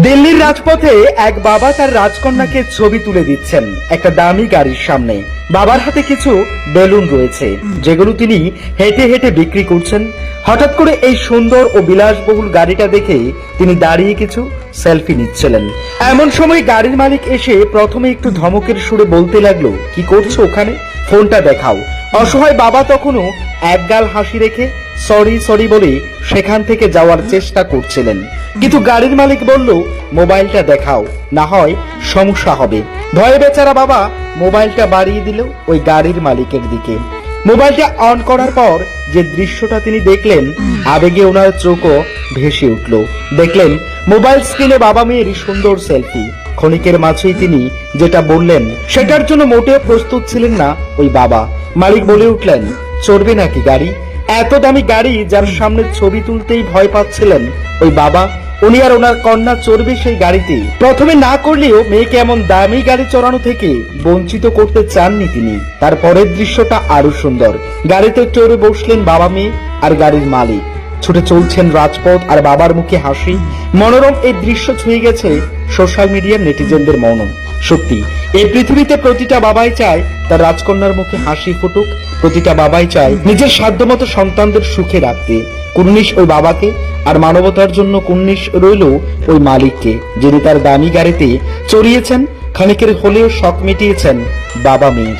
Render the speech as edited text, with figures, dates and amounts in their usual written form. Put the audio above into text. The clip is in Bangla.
দিল্লির রাজপথে এক বাবা তার রাজকন্যাকে ছবি তুলে দিচ্ছেন একটা দামি গাড়ির সামনে। বাবার হাতে কিছু বেলুন রয়েছে যেগুলো তিনি হেঁটে হেঁটে বিক্রি করছেন। হঠাৎ করে এই সুন্দর ও বিলাসবহুল গাড়িটা দেখে তিনি দাঁড়িয়ে কিছু সেলফি নিচ্ছিলেন। এমন সময় গাড়ির মালিক এসে প্রথমে একটু ধমকের সুরে বলতে লাগলো, কি করছো ওখানে, ফোনটা দেখাও। অসহায় বাবা তখনও একগাল হাসি রেখে সরি সরি বলে সেখান থেকে যাওয়ার চেষ্টা করছিলেন, কিন্তু গাড়ির মালিক বলল, মোবাইলটা দেখাও, না হয় সমস্যা হবে। ভয়ে বেচারা বাবা মোবাইলটা বাড়িয়ে দিল ওই গাড়ির মালিকের দিকে। মোবাইলটা অন করার পর যে দৃশ্যটা তিনি দেখলেন, আবেগে ওনার চোখও ভেসে উঠল। দেখলেন মোবাইল স্ক্রিনে বাবা মেয়ের সুন্দর সেলফি। ক্ষণিকের মাঝেই তিনি যেটা বললেন সেটার জন্য মোটেও প্রস্তুত ছিলেন না ওই বাবা। মালিক বলে উঠলেন, চড়বে নাকি গাড়ি? এত দামি গাড়ি যার সামনে ছবি তুলতেই ভয় পাচ্ছিলেন ওই বাবা, উনি আর ওনার কন্যা চড়বে সেই গাড়িতে? প্রথমে না করলেও মেয়েকে এমন দামি গাড়ি চড়ানো থেকে বঞ্চিত করতে চাননি তিনি। তারপরের দৃশ্যটা আরো সুন্দর। গাড়িতে চড়ে বসলেন বাবা মেয়ে আর গাড়ির মালিক, ছুটে চলছেন রাজপথ আর বাবার মুখে হাসি। মনোরম এই দৃশ্য ছুঁয়ে গেছে সোশ্যাল মিডিয়ার নেটিজেনদের মন। সত্যি এই পৃথিবীতে প্রতিটা বাবাই চায় তার রাজকন্যার মুখে হাসি ফুটুক, প্রতিটা বাবাই চায় নিজের সাধ্যমতো সন্তানদের সুখে রাখতে। কুর্নিশ ওই বাবাকে, আর মানবতার জন্য কুর্নিশ রইল ওই মালিককে, যিনি তার দামি গাড়িতে চড়িয়েছেন, খানিকের হলেও শখ মিটিয়েছেন বাবা মেয়ের।